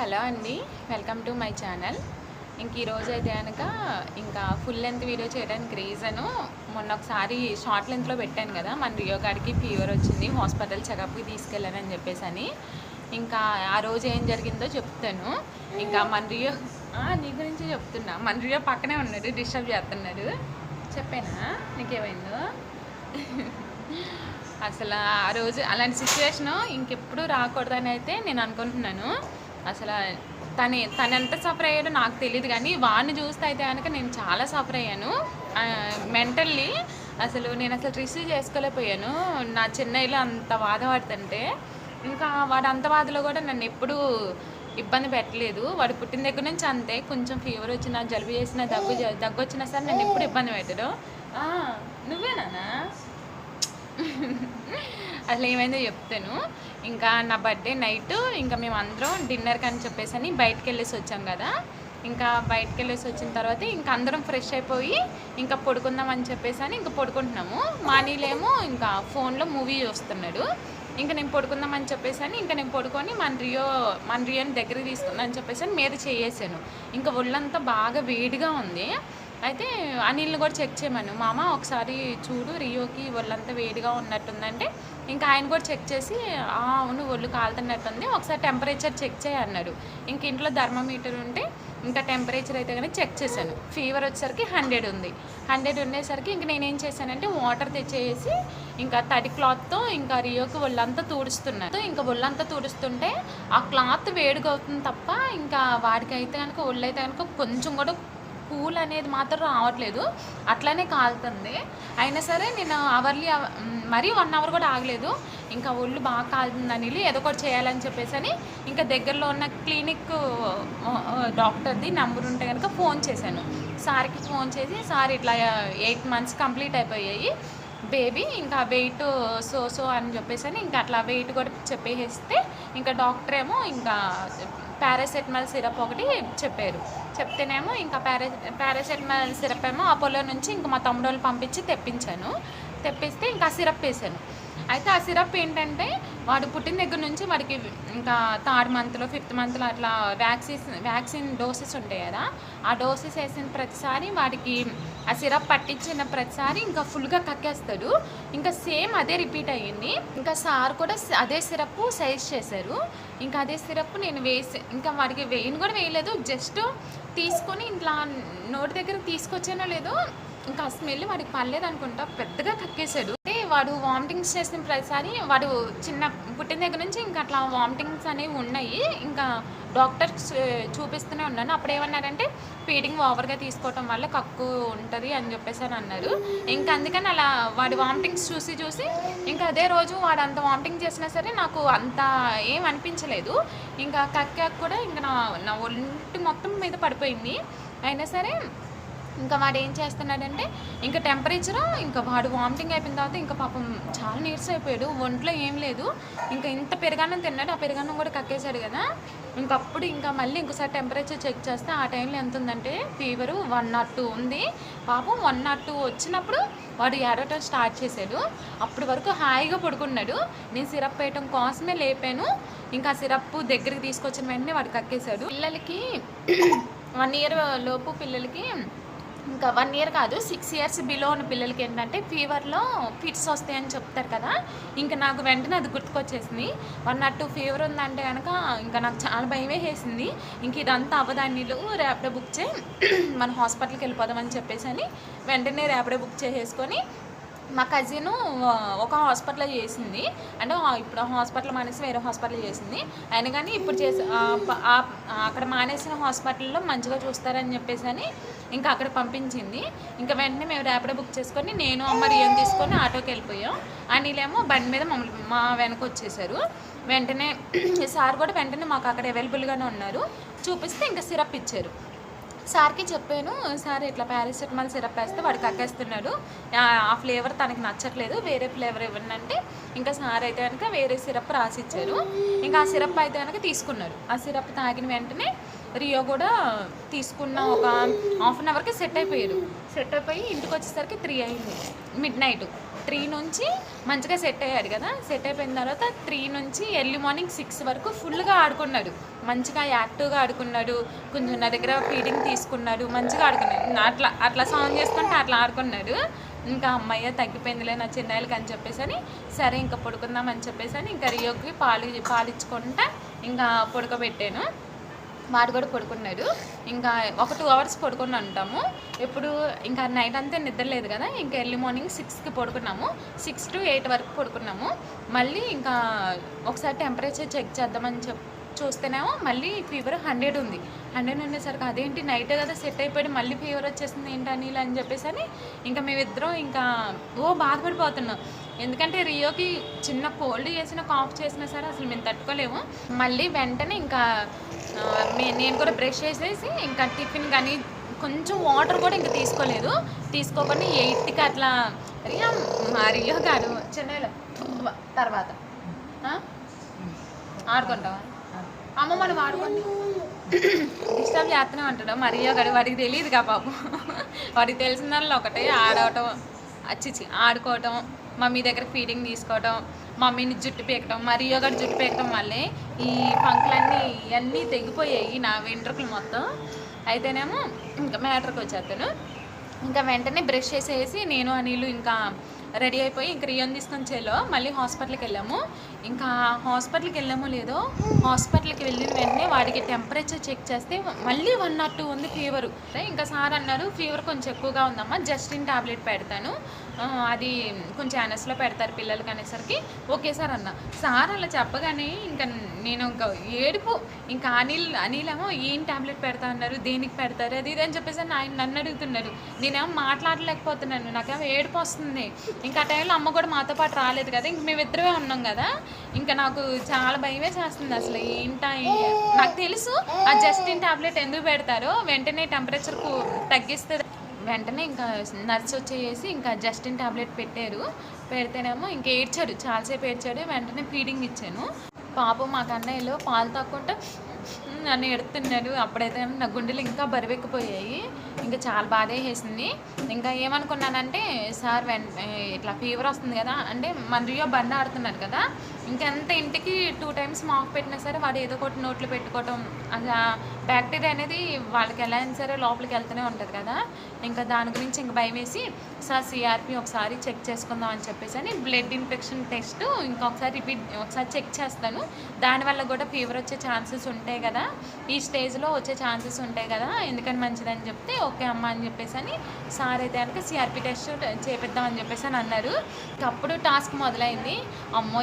Hello అండి, welcome to my channel. ఈరోజు అయితే కనుక ఇంకా ఫుల్ లెంత్ వీడియో చేయడానికి రీజను, మొన్న ఒకసారి షార్ట్ లెంత్లో పెట్టాను కదా, మన రియో గాడికి ఫీవర్ వచ్చింది, హాస్పిటల్ చెకప్కి తీసుకెళ్ళానని చెప్పేసి ఇంకా ఆ రోజు ఏం జరిగిందో చెప్తాను. ఇంకా మన రియో నీ గురించి చెప్తున్నా. మన రియో పక్కనే ఉన్నాడు, డిస్టర్బ్ చేస్తున్నాడు. చెప్పానా నీకేమైందో? అసలు ఆ రోజు అలాంటి సిచ్యువేషను ఇంకెప్పుడు రాకూడదని అయితే నేను అనుకుంటున్నాను. అసలు తను ఎంత సఫర్ అయ్యాడో నాకు తెలియదు, కానీ వాడిని చూస్తే అయితే కనుక నేను చాలా సఫర్ అయ్యాను మెంటల్లీ. నేను రిసీవ్ చేసుకోలేకపోయాను. నా చెన్నైలో అంత బాధపడుతుంటే ఇంకా వాడు అంత బాధలో కూడా నన్ను ఎప్పుడూ ఇబ్బంది పెట్టలేదు. వాడు పుట్టిన దగ్గర నుంచి అంతే. కొంచెం ఫీవర్ వచ్చినా, జలుబు చేసినా, దగ్గు వచ్చినా సరే నన్ను ఎప్పుడు ఇబ్బంది పెట్టడు. నువ్వేనా? అసలు ఏమైందో చెప్తాను. ఇంకా నా బర్త్డే నైట్ ఇంకా మేము అందరం డిన్నర్కి అని చెప్పేసి బయటకు వెళ్ళేసి వచ్చాం కదా. ఇంకా బయటకు వెళ్ళేసి వచ్చిన తర్వాత ఇంకా అందరం ఫ్రెష్ అయిపోయి ఇంకా పడుకుందాం అని చెప్పేసి ఇంకా పడుకుంటున్నాము. మానీలేమో ఇంకా ఫోన్లో మూవీ చూస్తున్నాడు. ఇంకా నేను పడుకుందాం అని చెప్పేసి ఇంకా నేను పడుకొని మన రియోని దగ్గరికి తీసుకుందాం అని చెప్పేసి మీద చేసాను. ఇంకా ఒళ్ళంతా బాగా వేడిగా ఉంది. అయితే అనిల్ని కూడా చెక్ చేయమను, మామ ఒకసారి చూడు రియోకి ఒళ్ళంతా వేడిగా ఉన్నట్టుందంటే ఇంకా ఆయన కూడా చెక్ చేసి అవును ఒళ్ళు కాలుతున్నట్టుంది, ఒకసారి టెంపరేచర్ చెక్ చేయి అన్నాడు. ఇంక ఇంట్లో థర్మోమీటర్ ఉంటే ఇంకా టెంపరేచర్ అయితే కానీ చెక్ చేశాను. ఫీవర్ వచ్చేసరికి 100 ఉంది. 100 ఉండేసరికి ఇంక నేనేం చేశానంటే వాటర్ తెచ్చేసి ఇంకా తడి క్లాత్తో ఇంకా రియోకి ఒళ్ళంతా తుడుస్తున్నాను. ఇంకా ఒళ్ళంతా తుడుస్తుంటే ఆ క్లాత్ వేడిగా అవుతుంది తప్ప ఇంకా వాడికి అయితే కనుక ఒళ్ళు అయితే కనుక కొంచెం కూడా కూల్ అనేది మాత్రం రావట్లేదు, అట్లానే కాలుతుంది. అయినా సరే నేను మరీ 1 అవర్ కూడా ఆగలేదు. ఇంకా ఒళ్ళు బాగా కాలుతుందని ఏదో ఒకటి చేయాలని చెప్పేసి ఇంకా దగ్గరలో ఉన్న క్లినిక్ డాక్టర్ది నెంబర్ ఉంటే కనుక ఫోన్ చేశాను. సార్కి ఫోన్ చేసి, సార్ ఇట్లా 8 months కంప్లీట్ అయిపోయాయి బేబీ, ఇంకా వెయిట్ సో అని చెప్పేసి ఇంకా అట్లా వెయిట్ కూడా చెప్పేస్తే ఇంకా డాక్టర్ ఏమో ఇంకా పారాసెటమాల్ సిరప్ ఒకటి చెప్పారు. చెప్తేనేమో ఇంకా పారాసెటమాల్ సిరప్ ఏమో అపోలో నుంచి ఇంకా మా తమ్ముడు పంపించి తెప్పిస్తే ఇంకా సిరప్ వేసాను. అయితే ఆ సిరప్ ఏంటంటే వాడు పుట్టిన దగ్గర నుంచి వాడికి ఇంకా 3rd monthలో 5th monthలో అట్లా వ్యాక్సిన్ డోసెస్ ఉంటాయి కదా, ఆ డోసెస్ వేసిన ప్రతిసారి వాడికి ఆ సిరప్ పట్టించిన ప్రతిసారి ఇంకా ఫుల్గా కక్కేస్తాడు. ఇంకా సేమ్ అదే రిపీట్ అయ్యింది. ఇంకా సార్ కూడా అదే సిరప్ సజెస్ట్ చేశారు. ఇంకా అదే సిరప్ నేను ఇంకా వాడికి కూడా వేయలేదు, జస్ట్ తీసుకొని ఇట్లా నోటి దగ్గర తీసుకొచ్చానో లేదో ఇంకా ఆ స్మెల్ వాడికి పర్లేదు అనుకుంటా, పెద్దగా కక్కేశాడు. వాడు వామిటింగ్స్ చేసిన ప్రతిసారి వాడు పుట్టిన దగ్గర నుంచి ఇంకా అట్లా వామిటింగ్స్ అనేవి ఉన్నాయి. ఇంకా డాక్టర్స్ చూపిస్తూనే ఉన్నాను. అప్పుడు ఏమన్నారంటే ఫీడింగ్ ఓవర్గా తీసుకోవటం వల్ల కక్కు ఉంటుంది అని చెప్పేసి అన్నారు. ఇంకా అందుకని అలా వాడి వామిటింగ్స్ చూసి ఇంకా అదే రోజు వాడు అంత వామిటింగ్ చేసినా సరే నాకు అంత ఏం అనిపించలేదు. ఇంకా కక్కాక కూడా ఇంకా నా ఒంటి మొత్తం మీద పడిపోయింది. అయినా సరే ఇంకా వాడు ఏం చేస్తున్నాడంటే ఇంకా టెంపరేచరు ఇంకా వాడు వామిటింగ్ అయిపోయిన తర్వాత ఇంకా పాపం చాలా నీరసం అయిపోయాడు, ఒంట్లో ఏం లేదు. ఇంకా ఇంత పెరుగన్నం తిన్నాడు, ఆ పెరుగన్నం కూడా కక్కేశాడు కదా. ఇంకప్పుడు ఇంకా మళ్ళీ ఇంకోసారి టెంపరేచర్ చెక్ చేస్తే ఆ టైంలో ఎంత ఉందంటే ఫీవరు 102 ఉంది. పాపం 102 వచ్చినప్పుడు వాడు ఏడవటం స్టార్ట్ చేశాడు. అప్పటి వరకు హాయిగా పడుకున్నాడు. నేను సిరప్ వేయటం కోసమే లేపాను. ఇంకా సిరప్ దగ్గరికి తీసుకొచ్చిన వెంటనే వాడు కక్కేశాడు. పిల్లలకి 1 year లోపు పిల్లలకి, ఇంకా 1 year కాదు 6 years బిలో ఉన్న పిల్లలకి ఏంటంటే ఫీవర్లో ఫిట్స్ వస్తాయని చెప్తారు కదా. ఇంకా నాకు వెంటనే అది గుర్తుకొచ్చేసింది. 102 ఫీవర్ ఉందంటే కనుక ఇంకా నాకు చాలా భయమే వేసింది. ఇంక ఇదంతా అవ్వదాన్ని ర్యాపిడో బుక్ చేయి మన హాస్పిటల్కి వెళ్ళిపోదామని చెప్పేసి వెంటనే ర్యాపిడో బుక్ చేసేసుకొని మా కజిన్ ఒక హాస్పిటల్లో చేసింది. అంటే ఇప్పుడు హాస్పిటల్ మానేసి వేరే హాస్పిటల్ చేసింది. అయినా కానీ ఇప్పుడు అక్కడ మానేసిన హాస్పిటల్లో మంచిగా చూస్తారని చెప్పేసి ఇంకా అక్కడ పంపించింది. ఇంకా వెంటనే మేము ర్యాపిడో బుక్ చేసుకొని నేను అమ్మ రియోని తీసుకొని ఆటోకి వెళ్ళిపోయాం. అనిలేమో బండి మీద మా వెనక వచ్చేసారు. వెంటనే సార్ కూడా వెంటనే మాకు అక్కడ అవైలబుల్గానే ఉన్నారు. చూపిస్తే ఇంకా సిరప్ ఇచ్చారు. సార్కి చెప్పాను, సార్ ఇట్లా పారాసెటమాల్ సిరప్ వేస్తే వాడికి కక్కేస్తున్నాడు, ఆ ఫ్లేవర్ తనకి నచ్చట్లేదు, వేరే ఫ్లేవర్ ఇవ్వండి అంటే ఇంకా సార్ అయితే కనుక వేరే సిరప్ రాసిచ్చారు. ఇంకా ఆ సిరప్ అయితే కనుక తీసుకున్నారు. ఆ సిరప్ తాగిన వెంటనే రియో కూడా తీసుకున్న ఒక 1/2 అవర్కి సెట్ అయిపోయి ఇంటికి వచ్చేసరికి 3 అయింది, midnight. 3 నుంచి మంచిగా సెట్ అయ్యాడు కదా. సెట్ అయిపోయిన తర్వాత 3 నుంచి ఎర్లీ మార్నింగ్ 6 వరకు ఫుల్గా ఆడుకున్నాడు. మంచిగా యాక్టివ్గా ఆడుకున్నాడు. కొంచెం నా దగ్గర ఫీడింగ్ తీసుకున్నాడు, మంచిగా ఆడుకున్నాడు. అట్లా అట్లా సౌండ్ చేసుకుంటే అట్లా ఆడుకున్నాడు. ఇంకా అమ్మయ్య తగ్గిపోయిందిలే నా చిన్నాయిలకి అని చెప్పేసి సరే ఇంకా పడుకుందాం అని చెప్పేసి ఇంకా రియోకి పాలిచ్చుకుంటా ఇంకా పడుకోబెట్టాను. వాడు కూడా పడుకున్నాడు. ఇంకా ఒక 2 hours పడుకుని ఉంటాము. ఎప్పుడు ఇంకా నైట్ అంతా నిద్ర లేదు కదా, ఇంకా ఎర్లీ మార్నింగ్ 6కి పడుకున్నాము. 6 to 8 వరకు పడుకున్నాము. మళ్ళీ ఇంకా ఒకసారి టెంపరేచర్ చెక్ చేద్దామని చూస్తేనేమో మళ్ళీ ఫీవర్ 100 ఉంది. 100 ఉండేసరికి అదేంటి నైటే కదా సెట్ అయిపోయి మళ్ళీ ఫీవర్ వచ్చేసింది ఏంటి అనిల్ అని చెప్పేసి ఇంకా మేమిద్దరం ఇంకా బాధపడిపోతున్నాం. ఎందుకంటే రియోకి చిన్న కోల్డ్ చేసిన కాఫ్ చేసినా సరే అసలు మేము తట్టుకోలేము. మళ్ళీ వెంటనే ఇంకా నేను కూడా బ్రష్ చేసేసి ఇంకా టిఫిన్ కానీ కొంచెం వాటర్ కూడా ఇంకా తీసుకోకుండా 8కి అట్లా రియో గారు చెన్నైలో తర్వాత ఆడుకుంటావా అమ్మ మనం ఆడుకోండి డిస్టర్బ్ చేస్తూనే ఉంటాడు రియో గారు. వాడికి తెలియదుగా పాపం, వాడికి తెలిసిన దానిలో ఒకటే ఆడవటం, ఆడుకోవటం, మమ్మీ దగ్గర ఫీడింగ్ తీసుకోవటం, మమ్మీని జుట్టు పీకటం. రియో గారు జుట్టు పీకటం వల్లే ఈ పంకులన్నీ ఇవన్నీ తెగిపోయాయి నా వెంట్రుకలు మొత్తం. అయితేనేమో ఇంకా మ్యాటర్కి వచ్చేస్తాను. ఇంకా వెంటనే బ్రష్ చేసేసి నేను అనిలు ఇంకా రెడీ అయిపోయి ఇంక రియోని తీసుకొని మళ్ళీ హాస్పిటల్కి వెళ్ళాము. ఇంకా హాస్పిటల్కి వెళ్ళామో లేదో హాస్పిటల్కి వెళ్ళిన వెంటనే వాడికి టెంపరేచర్ చెక్ చేస్తే మళ్ళీ 1 or 2 ఉంది ఫీవరు. ఇంకా సార్ అన్నారు ఫీవర్ కొంచెం ఎక్కువగా ఉందమ్మా, జస్టిన్ టాబ్లెట్ పెడతాను, అది కొంచెం ఎనస్లో పెడతారు పిల్లలకి అనేసరికి ఓకే సార్ అన్న. సార్ అలా చెప్పగానే ఇంకా నేను ఇంకా ఏడుపు. ఇంకా అనిలేమో ఏం టాబ్లెట్ పెడతా అన్నారు, దేనికి పెడతారు అది ఇది అని చెప్పేసి ఆయన నన్ను అడుగుతున్నారు. నేనేమో మాట్లాడలేకపోతున్నాను, నాకేమో ఏడుపు వస్తుంది. ఇంకా ఆ టైంలో అమ్మ కూడా మాతో పాటు రాలేదు కదా, ఇంక మేమిద్దరే ఉన్నాం కదా. ఇంకా నాకు చాలా భయమే చేస్తుంది అసలు. నాకు తెలుసు ఆ జస్టిన్ టాబ్లెట్ ఎందుకు పెడతారో, వెంటనే టెంపరేచర్కు తగ్గిస్తే వెంటనే ఇంకా నర్స్ వచ్చేసి ఇంకా జస్టిన్ టాబ్లెట్ పెడితేనేమో ఇంకా ఏడ్చాడు, చాలాసేపు ఏడ్చాడు. వెంటనే ఫీడింగ్ ఇచ్చాను. పాపం మా కన్నయ్యలో పాలు తాక్కుంటే నన్ను ఎడుతున్నాడు. అప్పుడైతే నా గుండెలు ఇంకా బరువెక్కిపోయాయి. ఇంకా చాలా బాధ వేసింది. ఇంకా ఏమనుకున్నానంటే సార్ ఇట్లా ఫీవర్ వస్తుంది కదా అంటే మన రియో బండి ఆడుతున్నారు కదా, ఇంకెంత ఇంటికి 2 times మాకు పెట్టినా సరే వాడు ఏదో ఒకటి నోట్లో పెట్టుకోవటం, అలా బ్యాక్టీరియా అనేది వాళ్ళకి ఎలా అయినా సరే లోపలికి వెళ్తూనే ఉంటుంది కదా. ఇంకా దాని గురించి ఇంక భయం వేసి సార్ సిఆర్పి ఒకసారి చెక్ చేసుకుందాం అని చెప్పేసి బ్లడ్ ఇన్ఫెక్షన్ టెస్ట్ ఒకసారి చెక్ చేస్తాను, దానివల్ల కూడా ఫీవర్ వచ్చే ఛాన్సెస్ ఉంటాయి కదా, ఈ స్టేజ్లో వచ్చే ఛాన్సెస్ ఉంటాయి కదా, ఎందుకని మంచిదని చెప్తే ఓకే అమ్మ అని చెప్పేసి సార్ అయితే కనుక సిఆర్పి టెస్ట్ చేపిద్దాం అని చెప్పేసి అన్నారు. అప్పుడు టాస్క్ మొదలైంది. అమ్మో